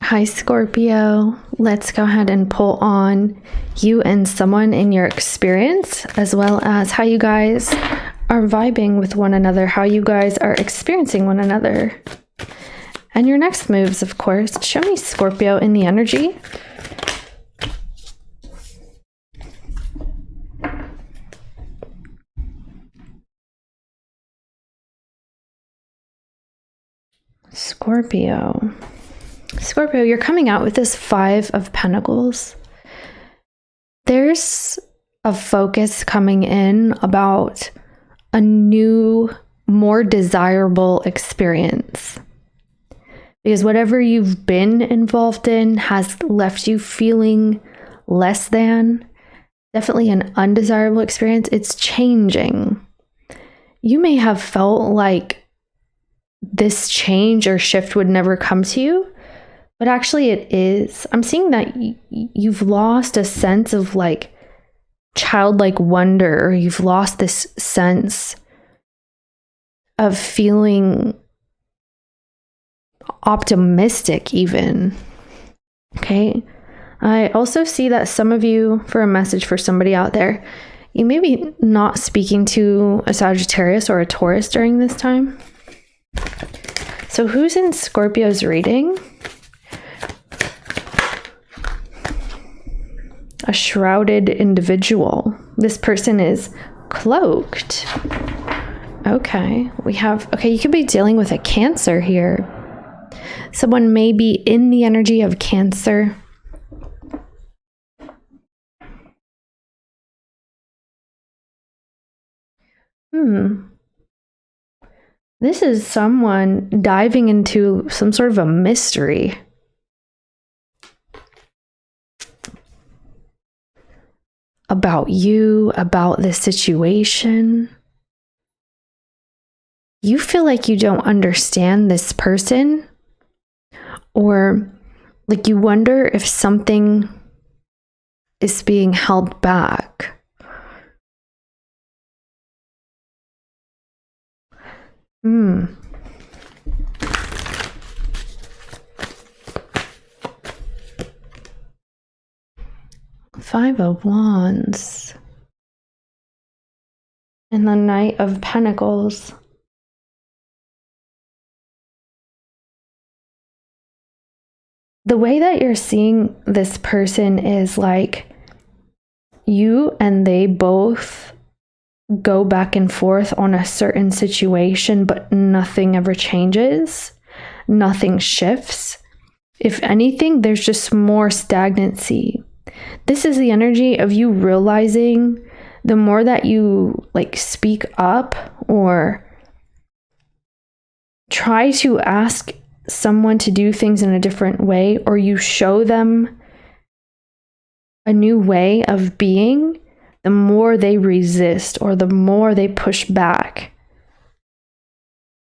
Hi, Scorpio. Let's go ahead and pull on you and someone in your experience, as well as how you guys are vibing with one another, how you guys are experiencing one another. And your next moves, of course. Show me Scorpio in the energy. Scorpio, you're coming out with this 5 of Pentacles. There's a focus coming in about a new, more desirable experience. Because whatever you've been involved in has left you feeling less than. Definitely an undesirable experience. It's changing. You may have felt like this change or shift would never come to you, but actually it is. I'm seeing that you've lost a sense of like childlike wonder, or you've lost this sense of feeling optimistic even. Okay. I also see that some of you, for a message for somebody out there, you may be not speaking to a Sagittarius or a Taurus during this time. So who's in Scorpio's reading? A shrouded individual. This person is cloaked. Okay, you could be dealing with a Cancer here. Someone may be in the energy of Cancer. This is someone diving into some sort of a mystery. About you, about this situation. You feel like you don't understand this person, or like you wonder if something is being held back. Five of Wands. And the Knight of Pentacles. The way that you're seeing this person is like you and they both go back and forth on a certain situation, but nothing ever changes. Nothing shifts. If anything, there's just more stagnancy. This is the energy of you realizing the more that you like speak up or try to ask someone to do things in a different way, or you show them a new way of being, the more they resist or the more they push back.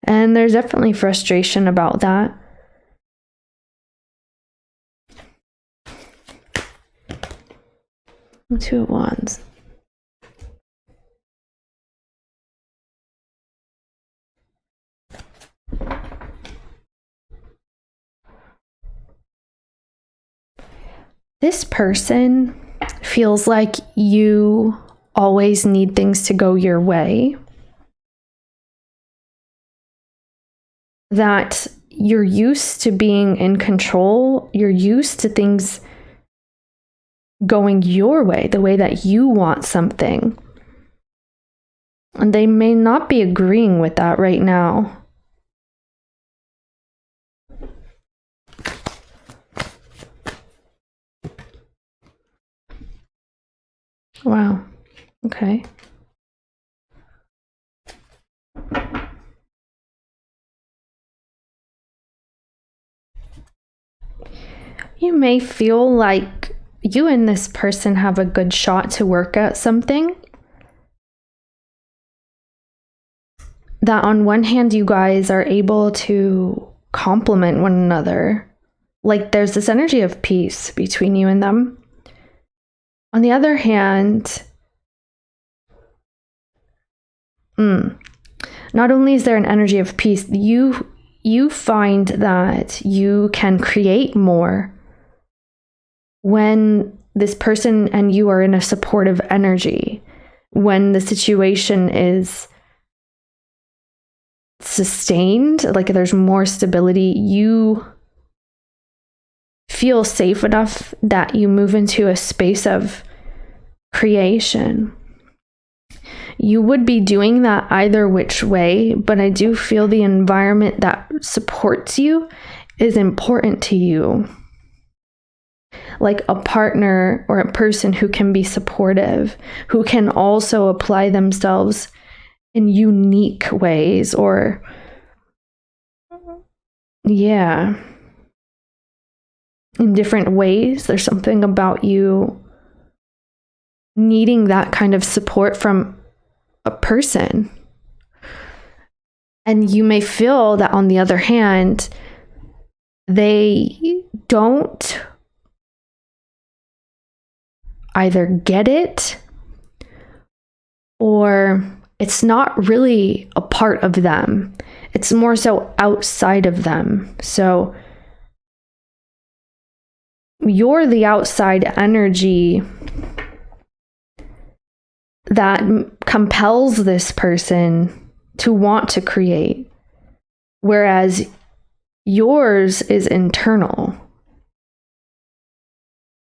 And there's definitely frustration about that. Two of Wands. This person feels like you always need things to go your way. That you're used to being in control. You're used to things going your way, the way that you want something. And they may not be agreeing with that right now. Wow. Okay. You may feel like you and this person have a good shot to work at something. That on one hand, you guys are able to complement one another. Like there's this energy of peace between you and them. On the other hand, not only is there an energy of peace, you you find that you can create more when this person and you are in a supportive energy, when the situation is sustained, like there's more stability, you feel safe enough that you move into a space of creation. You would be doing that either which way, but I do feel the environment that supports you is important to you. Like a partner or a person who can be supportive, who can also apply themselves in unique ways, or in different ways. There's something about you needing that kind of support from a person. And you may feel that, on the other hand, they don't either get it, or it's not really a part of them. It's more so outside of them. So you're the outside energy that compels this person to want to create, whereas yours is internal.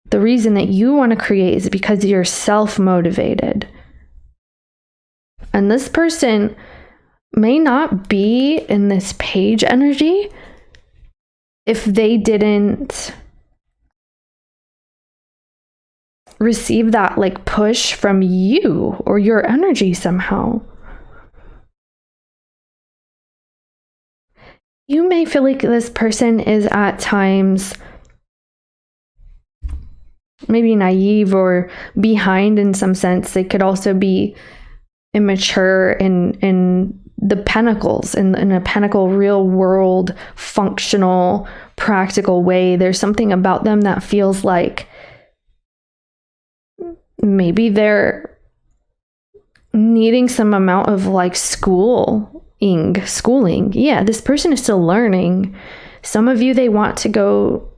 The reason that you want to create is because you're self-motivated. And this person may not be in this page energy if they didn't receive that like push from you or your energy somehow. You may feel like this person is at times maybe naive or behind in some sense. They could also be immature in the pentacles, in a pentacle real world, functional, practical way. There's something about them that feels like maybe they're needing some amount of like schooling. Yeah, this person is still learning. Some of you, they want to go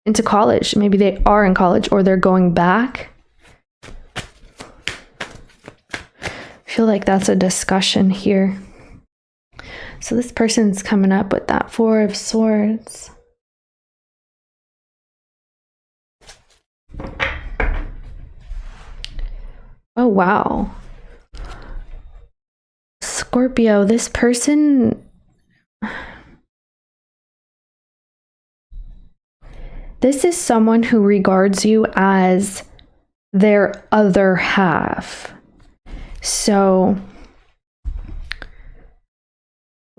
into college. Maybe they are in college or they're going back. I feel like that's a discussion here. So this person's coming up with that Four of Swords. Oh, wow. Scorpio, this person, this is someone who regards you as their other half. So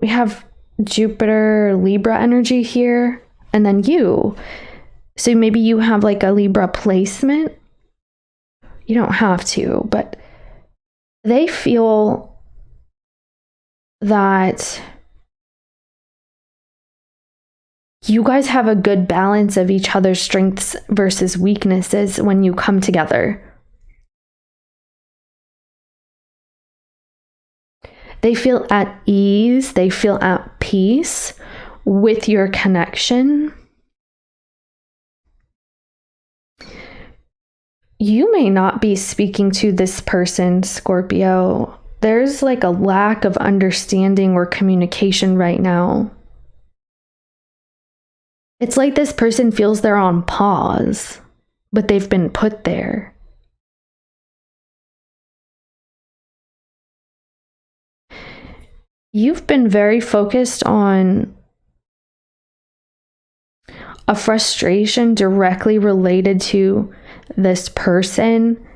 we have Jupiter, Libra energy here, and then you. So maybe you have like a Libra placement. You don't have to, but they feel that you guys have a good balance of each other's strengths versus weaknesses when you come together. They feel at ease, they feel at peace with your connection. You may not be speaking to this person, Scorpio. There's like a lack of understanding or communication right now. It's like this person feels they're on pause, but they've been put there. You've been very focused on a frustration directly related to this person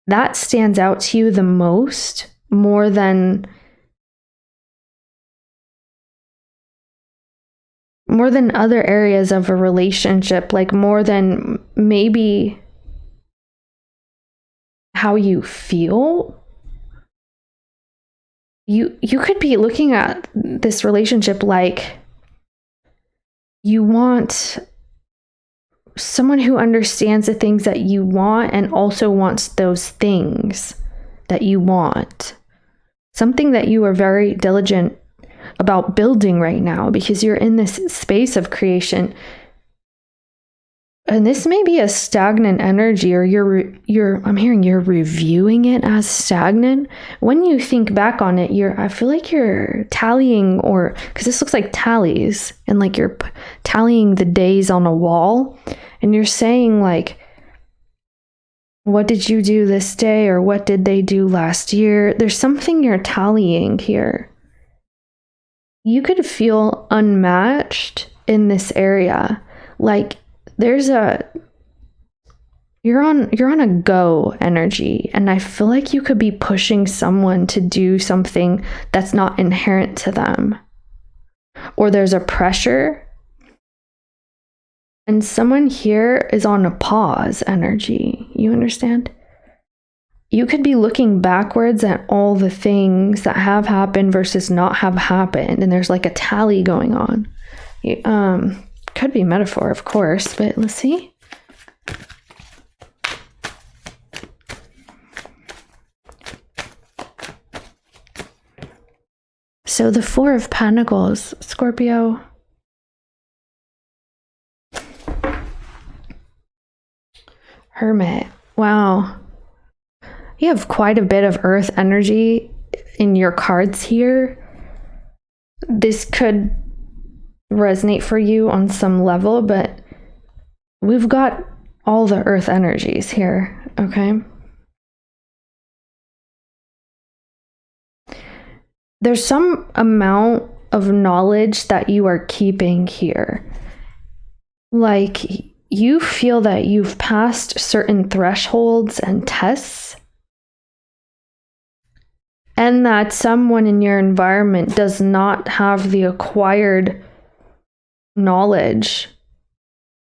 that stands out to you the most, more than other areas of a relationship, like more than maybe how you feel. You could be looking at this relationship like you want someone who understands the things that you want and also wants those things that you want. Something that you are very diligent about building right now, because you're in this space of creation. And this may be a stagnant energy, or I'm hearing you're reviewing it as stagnant. When you think back on it, I feel like you're tallying, or because this looks like tallies, and like you're tallying the days on a wall, and you're saying like, what did you do this day, or what did they do last year? There's something you're tallying here. You could feel unmatched in this area. Like you're on a go energy, and I feel like you could be pushing someone to do something that's not inherent to them. Or there's a pressure, and someone here is on a pause energy. You understand? You could be looking backwards at all the things that have happened versus not have happened, and there's like a tally going on. Could be metaphor, of course, but let's see. So the Four of Pentacles, Scorpio. Hermit. Wow. You have quite a bit of earth energy in your cards here. This could resonate for you on some level, but we've got all the earth energies here, okay? There's some amount of knowledge that you are keeping here. Like, you feel that you've passed certain thresholds and tests, and that someone in your environment does not have the acquired knowledge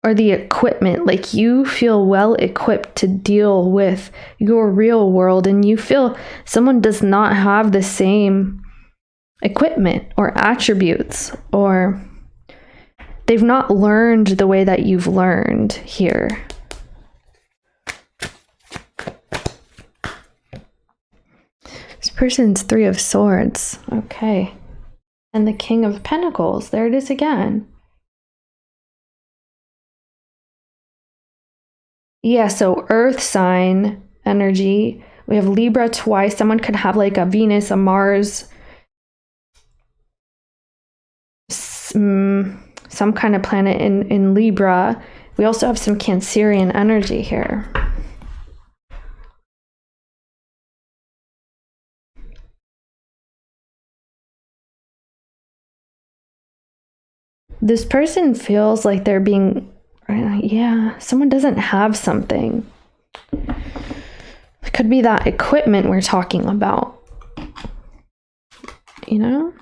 or the equipment. Like, you feel well equipped to deal with your real world, and you feel someone does not have the same equipment or attributes, or they've not learned the way that you've learned here. This person's Three of Swords. Okay. And the King of Pentacles. There it is again. Yeah, so earth sign energy. We have Libra twice. Someone could have like a Venus, a Mars, some kind of planet in Libra. We also have some Cancerian energy here. This person feels like they're being, yeah, someone doesn't have something. It could be that equipment we're talking about, you know?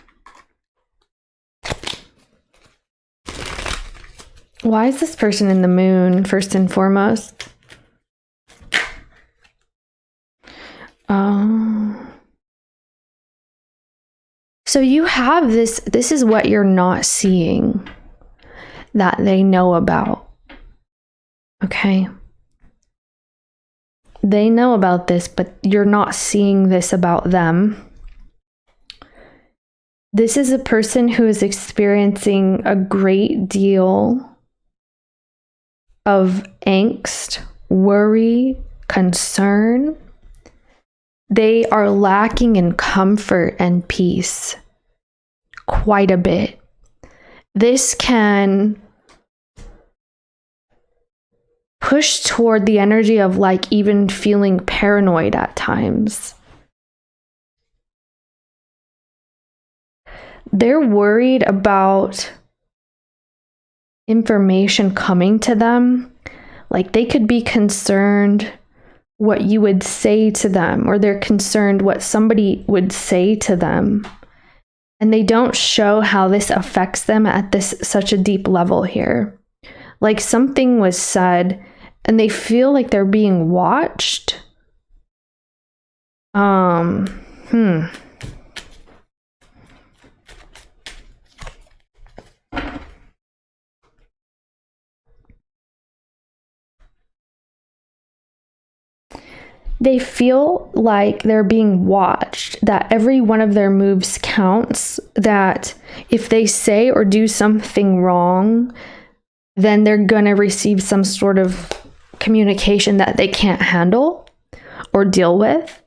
Why is this person in the moon, first and foremost? So you have this is what you're not seeing that they know about. Okay? They know about this, but you're not seeing this about them. This is a person who is experiencing a great deal of angst, worry, concern. They are lacking in comfort and peace quite a bit. This can push toward the energy of like even feeling paranoid at times. They're worried about information coming to them. Like, they could be concerned what you would say to them, or they're concerned what somebody would say to them. And they don't show how this affects them at this such a deep level here. Like, something was said and they feel like they're being watched. They feel like they're being watched, that every one of their moves counts, that if they say or do something wrong, then they're going to receive some sort of communication that they can't handle or deal with.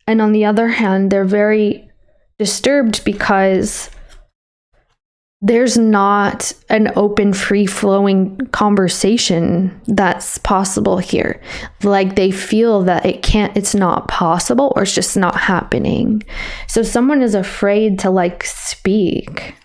And on the other hand, they're very disturbed because there's not an open, free-flowing conversation that's possible here. Like they feel that it's not possible, or it's just not happening. So someone is afraid to like speak.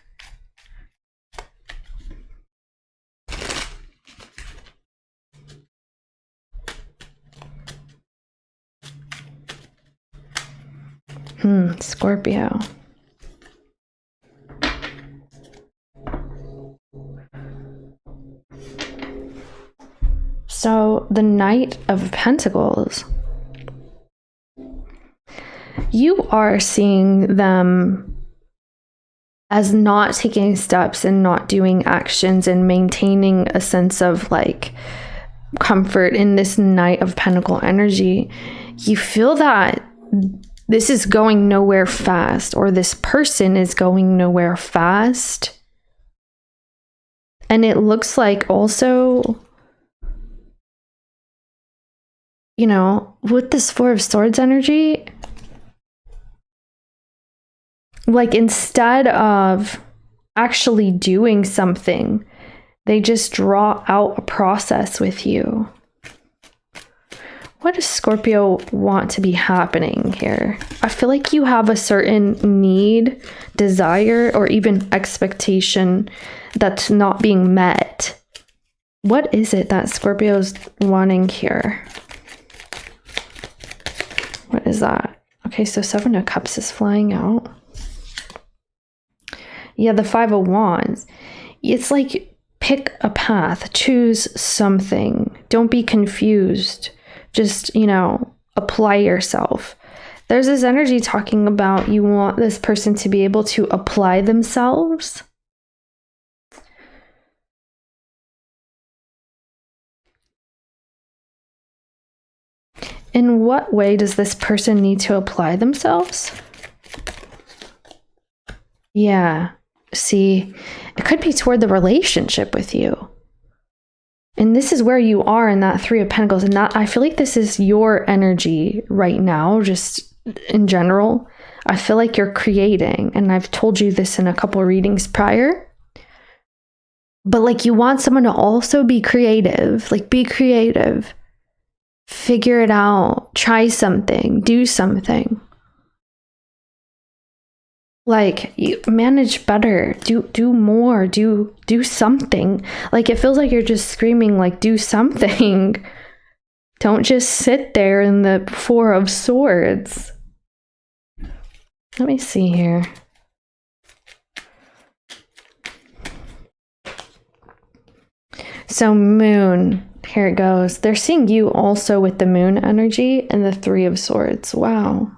Scorpio. So the Knight of Pentacles, you are seeing them as not taking steps and not doing actions and maintaining a sense of like comfort in this Knight of Pentacle energy. You feel that this is going nowhere fast, or this person is going nowhere fast. And it looks like also, you know, with this Four of Swords energy, like instead of actually doing something, they just draw out a process with you. What does Scorpio want to be happening here? I feel like you have a certain need, desire, or even expectation that's not being met. What is it that Scorpio's wanting here? What is that? Okay, so Seven of Cups is flying out. Yeah, the Five of Wands. It's like pick a path, choose something. Don't be confused. Just, you know, apply yourself. There's this energy talking about you want this person to be able to apply themselves. In what way does this person need to apply themselves? Yeah, see, it could be toward the relationship with you. And this is where you are in that Three of Pentacles. And that, I feel like this is your energy right now, just in general. I feel like you're creating, and I've told you this in a couple readings prior. But like you want someone to also be creative, like be creative. Figure it out, try something, do something. Like you manage better, do more, do something. Like it feels like you're just screaming like do something. Don't just sit there in the Four of Swords. Let me see here. So Moon, here it goes. They're seeing you also with the Moon energy and the Three of Swords. Wow.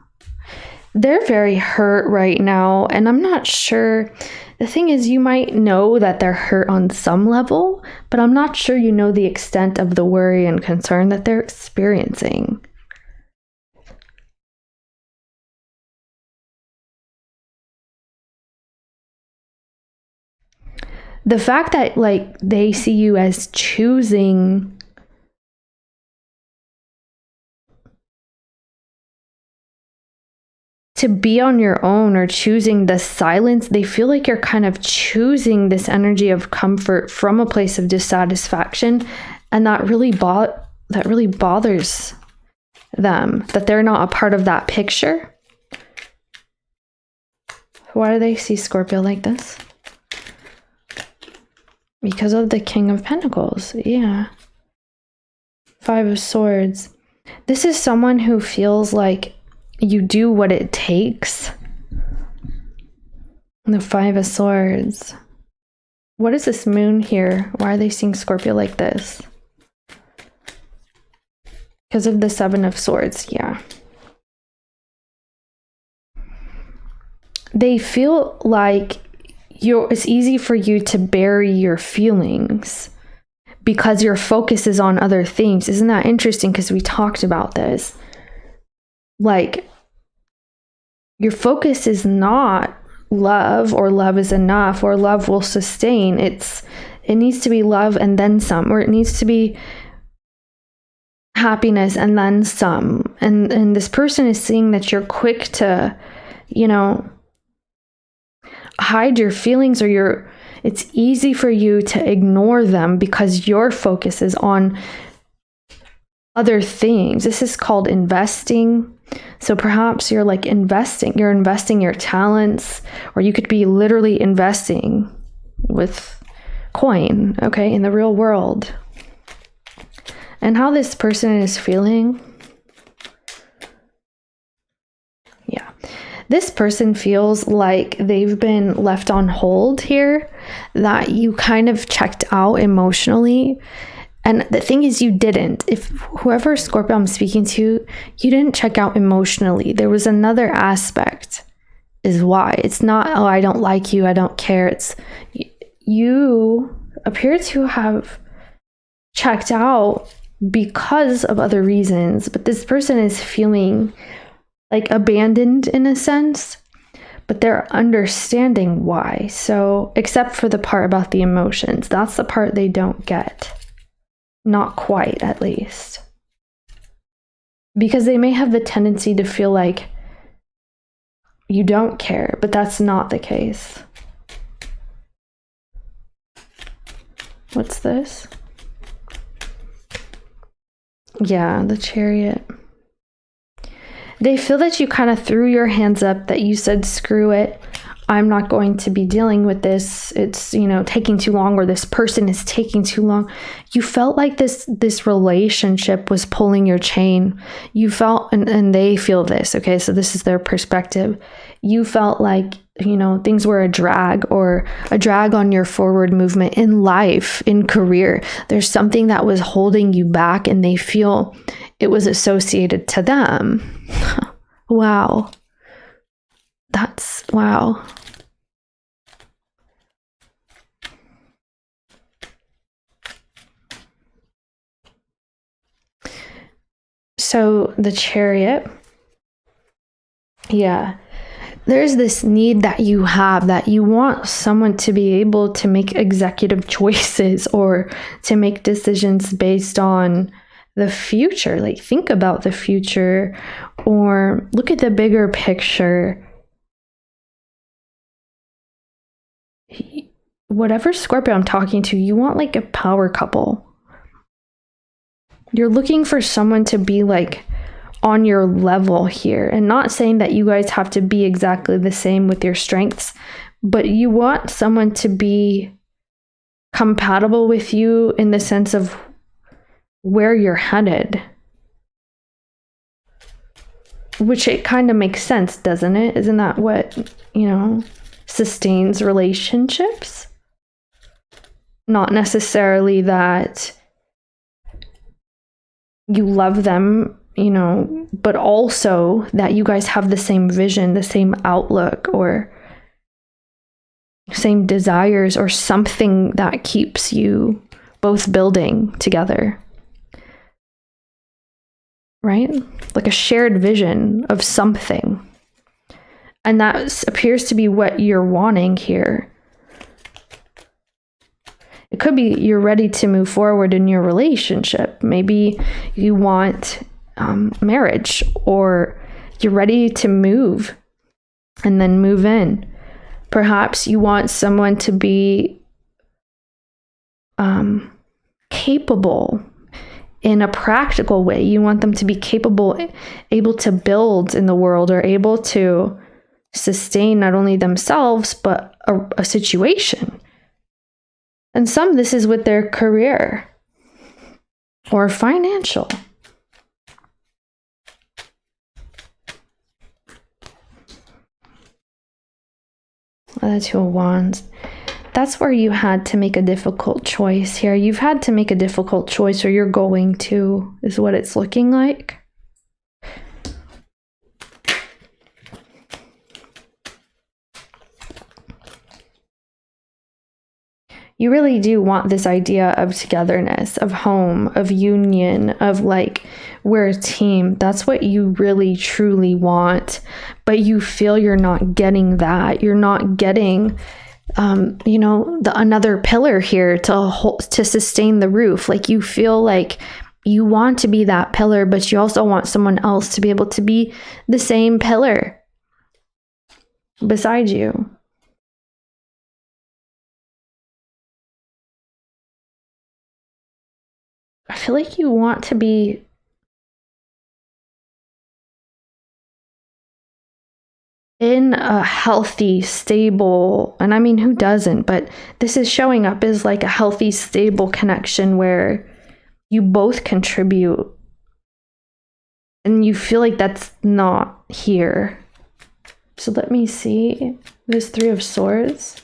They're very hurt right now, and I'm not sure. The thing is, you might know that they're hurt on some level, but I'm not sure you know the extent of the worry and concern that they're experiencing. The fact that like they see you as choosing to be on your own, or choosing the silence, they feel like you're kind of choosing this energy of comfort from a place of dissatisfaction, and that really bothers them, that they're not a part of that picture. Why do they see Scorpio like this? Because of the King of Pentacles. Yeah. Five of Swords. This is someone who feels like you do what it takes. And the Five of Swords. What is this Moon here? Why are they seeing Scorpio like this? Because of the Seven of Swords, yeah. They feel like it's easy for you to bury your feelings because your focus is on other things. Isn't that interesting? Because we talked about this. like your focus is not love, or love is enough, or love will sustain. It needs to be love and then some, or it needs to be happiness and then some. And this person is seeing that you're quick to, hide your feelings, or it's easy for you to ignore them because your focus is on other things. This is called investing. So perhaps you're investing your talents, or you could be literally investing with coin, okay, in the real world. And how this person is feeling. Yeah. This person feels like they've been left on hold here, that you kind of checked out emotionally. And the thing is, you didn't. If whoever Scorpio I'm speaking to, you didn't check out emotionally. There was another aspect, is why. It's not, oh, I don't like you, I don't care. It's you appear to have checked out because of other reasons. But this person is feeling abandoned in a sense, but they're understanding why. So, except for the part about the emotions, that's the part they don't get. Not quite, at least. Because they may have the tendency to feel like you don't care, but that's not the case. What's this? Yeah, the Chariot. They feel that you kind of threw your hands up, that you said, screw it, I'm not going to be dealing with this. It's, taking too long, or this person is taking too long. You felt like this relationship was pulling your chain. You felt, and they feel this, okay? So this is their perspective. You felt like, things were a drag on your forward movement in life, in career. There's something that was holding you back, and they feel it was associated to them. Wow. Wow. So the Chariot, yeah, there's this need that you have, that you want someone to be able to make executive choices, or to make decisions based on the future. Think about the future, or look at the bigger picture. Whatever Scorpio I'm talking to, you want a power couple. You're looking for someone to be on your level here, and not saying that you guys have to be exactly the same with your strengths, but you want someone to be compatible with you in the sense of where you're headed. Which it kind of makes sense, doesn't it? Isn't that what, sustains relationships? Not necessarily that you love them, but also that you guys have the same vision, the same outlook, or same desires, or something that keeps you both building together. Right? A shared vision of something. And that appears to be what you're wanting here. It could be you're ready to move forward in your relationship. Maybe you want marriage, or you're ready to move and then move in. Perhaps you want someone to be capable in a practical way. You want them to be capable, able to build in the world, or able to sustain not only themselves, but a situation. And this is with their career or financial. The Two of Wands. That's where you had to make a difficult choice here. You've had to make a difficult choice, or you're going to, is what it's looking like. you really do want this idea of togetherness, of home, of union, of like, we're a team. That's what you really truly want. But you feel you're not getting that. You're not getting, another pillar here to sustain the roof. Like, you feel like you want to be that pillar, but you also want someone else to be able to be the same pillar beside you. I feel like you want to be in a healthy, stable, and I mean, who doesn't? But this is showing up as like a healthy, stable connection where you both contribute. And you feel like that's not here. So let me see. This Three of Swords.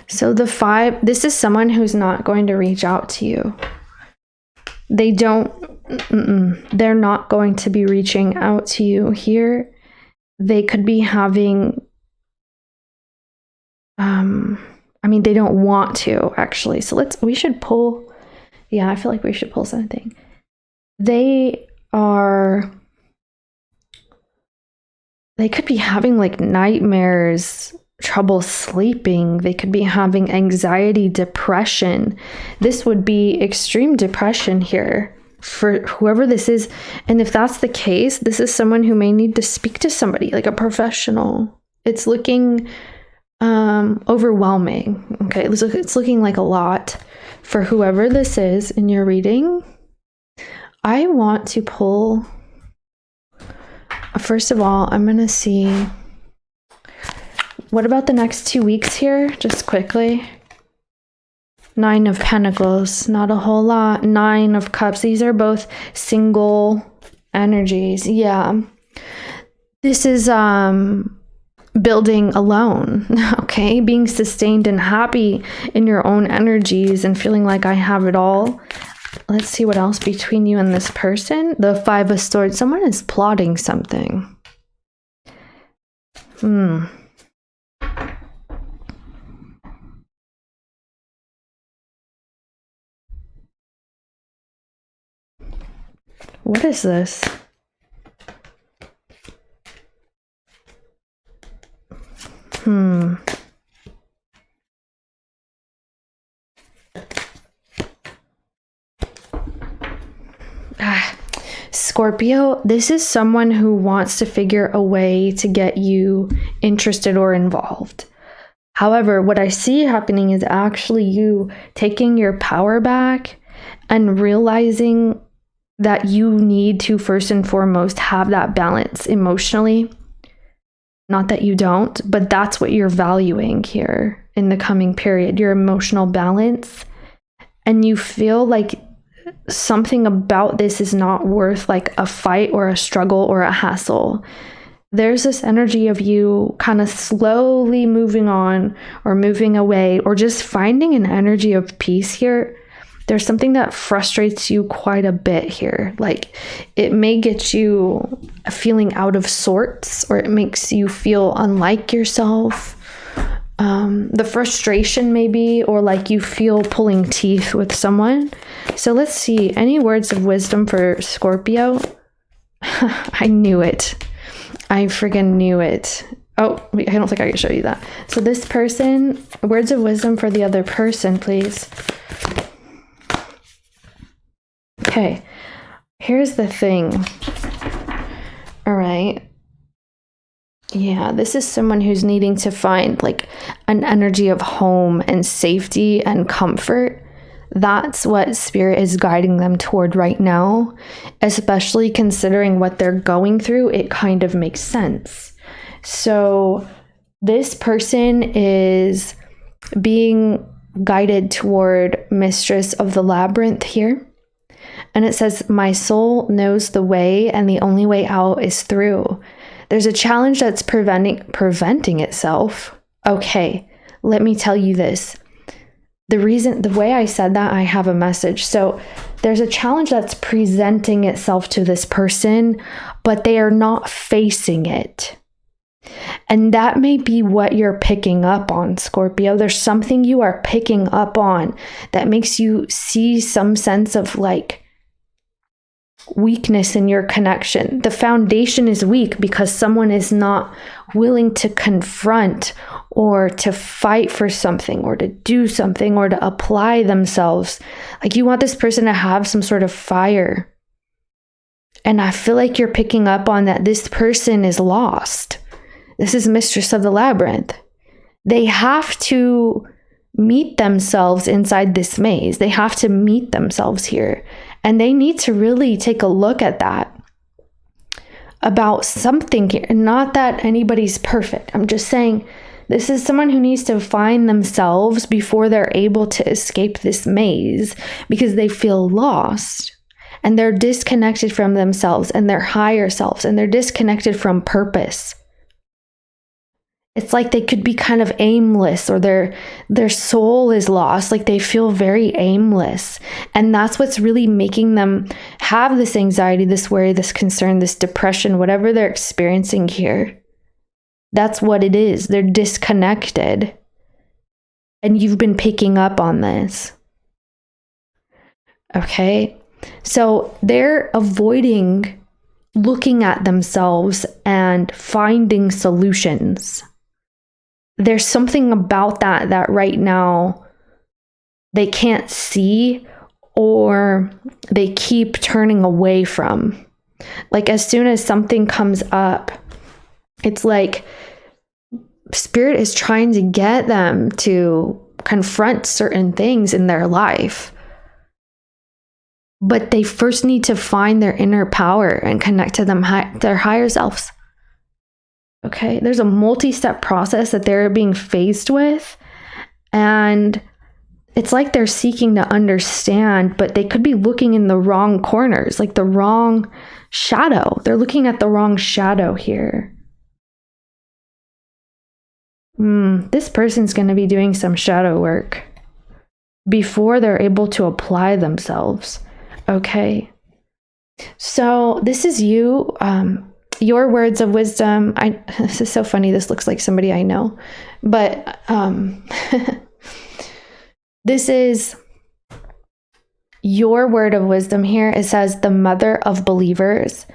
So the 5, this is someone who's not going to reach out to you. They're not going to be reaching out to you here. They could be having, they don't want to actually. So we should pull. Yeah, I feel like we should pull something. They could be having like nightmares, trouble sleeping. They could be having anxiety, depression. This would be extreme depression here for whoever this is. And if that's the case, this is someone who may need to speak to somebody, like a professional. It's looking overwhelming. Okay, it's looking like a lot for whoever this is in your reading. I want to pull, first of all, I'm going to see, what about the next 2 weeks here? Just quickly. 9 of Pentacles, not a whole lot. 9 of Cups, these are both single energies. Yeah. This is building alone, okay? Being sustained and happy in your own energies and feeling like I have it all. Let's see what else between you and this person. The 5 of Swords, someone is plotting something. What is this? Scorpio, this is someone who wants to figure a way to get you interested or involved. However, what I see happening is actually you taking your power back and realizing that you need to first and foremost have that balance emotionally. Not that you don't, but that's what you're valuing here in the coming period, your emotional balance. And you feel like something about this is not worth like a fight or a struggle or a hassle. There's this energy of you kind of slowly moving on or moving away or just finding an energy of peace here. There's something that frustrates you quite a bit here. Like, it may get you feeling out of sorts, or it makes you feel unlike yourself. The frustration maybe, or like you feel pulling teeth with someone. So let's see, any words of wisdom for Scorpio? I knew it. I friggin' knew it. Oh, wait, I don't think I can show you that. So this person, words of wisdom for the other person, please. Okay, here's the thing. All right. Yeah, this is someone who's needing to find like an energy of home and safety and comfort. That's what Spirit is guiding them toward right now, especially considering what they're going through. It kind of makes sense. So this person is being guided toward Mistress of the Labyrinth here. And it says, my soul knows the way, and the only way out is through. There's a challenge that's preventing itself. Okay, let me tell you this. The way I said that, I have a message. So there's a challenge that's presenting itself to this person, but they are not facing it. And that may be what you're picking up on, Scorpio. There's something you are picking up on that makes you see some sense of like weakness in your connection. The foundation is weak because someone is not willing to confront or to fight for something or to do something or to apply themselves. Like you want this person to have some sort of fire. And I feel like you're picking up on that this person is lost. This is Mistress of the Labyrinth. They have to meet themselves inside this maze. They have to meet themselves here. And they need to really take a look at that about something here. Not that anybody's perfect. I'm just saying this is someone who needs to find themselves before they're able to escape this maze because they feel lost and they're disconnected from themselves and their higher selves, and they're disconnected from purpose. It's like they could be kind of aimless, or their soul is lost. Like they feel very aimless. And that's what's really making them have this anxiety, this worry, this concern, this depression, whatever they're experiencing here. That's what it is. They're disconnected. And you've been picking up on this. Okay? So they're avoiding looking at themselves and finding solutions. There's something about that right now they can't see, or they keep turning away from. Like as soon as something comes up, it's like Spirit is trying to get them to confront certain things in their life. But they first need to find their inner power and connect to their higher selves. Okay, there's a multi-step process that they're being faced with, and it's like they're seeking to understand, but they could be looking in the wrong corners, like the wrong shadow. They're looking at the wrong shadow here. This person's going to be doing some shadow work before they're able to apply themselves. Okay, so this is you. Your words of wisdom. This is so funny. This looks like somebody I know, but this is your word of wisdom here. It says, the mother of believers.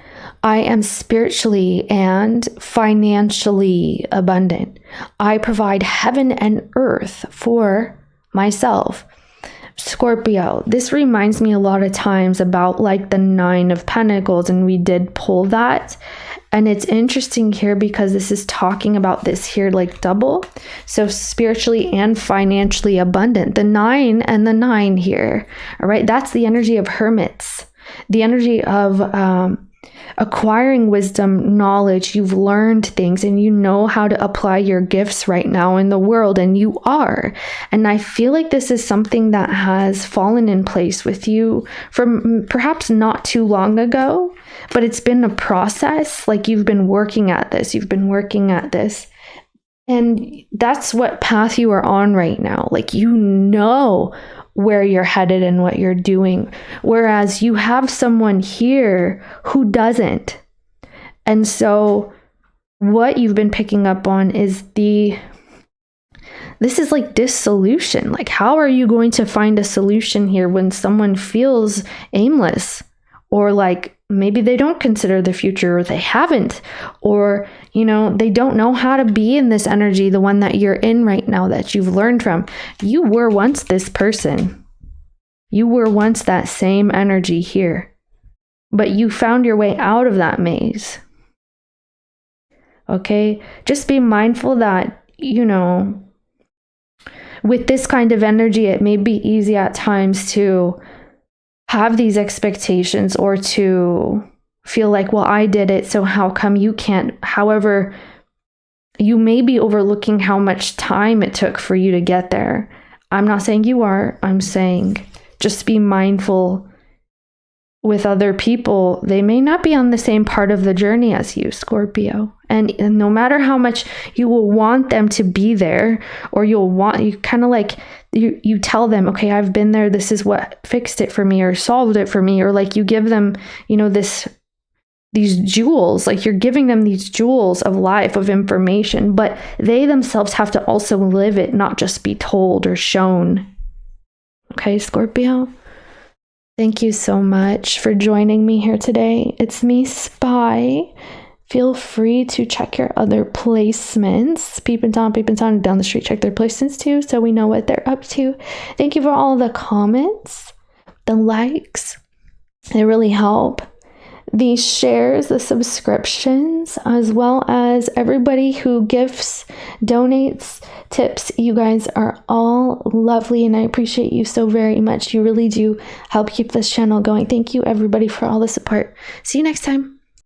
I am spiritually and financially abundant. I provide heaven and earth for myself. Scorpio, this reminds me a lot of times about like the 9 of Pentacles, and we did pull that. And it's interesting here because this is talking about this here like double. So spiritually and financially abundant. The 9 and the 9 here. All right. That's the energy of hermits. The energy of acquiring wisdom, knowledge. You've learned things and you know how to apply your gifts right now in the world, and you are. And I feel like this is something that has fallen in place with you from perhaps not too long ago, but it's been a process. Like you've been working at this. And that's what path you are on right now. Like you know where you're headed and what you're doing. Whereas you have someone here who doesn't. And so what you've been picking up on is this is like dissolution. Like how are you going to find a solution here when someone feels aimless, or like maybe they don't consider the future, or they haven't, or they don't know how to be in this energy, the one that you're in right now that you've learned from. You were once this person. You were once that same energy here, but you found your way out of that maze. Okay, just be mindful that with this kind of energy, it may be easy at times to have these expectations, or to feel like, well, I did it, so how come you can't? However, you may be overlooking how much time it took for you to get there. I'm not saying you are. I'm saying just be mindful with other people. They may not be on the same part of the journey as you, Scorpio. And no matter how much you will want them to be there, or you kind of like, you tell them, okay, I've been there. This is what fixed it for me or solved it for me. Or like you give them, this these jewels, like you're giving them these jewels of life, of information, but they themselves have to also live it, not just be told or shown. Okay, Scorpio? Thank you so much for joining me here today. It's me, Spy. Feel free to check your other placements. Peep and Tom down the street, check their placements too, so we know what they're up to. Thank you for all the comments, the likes. They really help. The shares, the subscriptions, as well as everybody who gifts, donates, tips. You guys are all lovely, and I appreciate you so very much. You really do help keep this channel going. Thank you, everybody, for all the support. See you next time.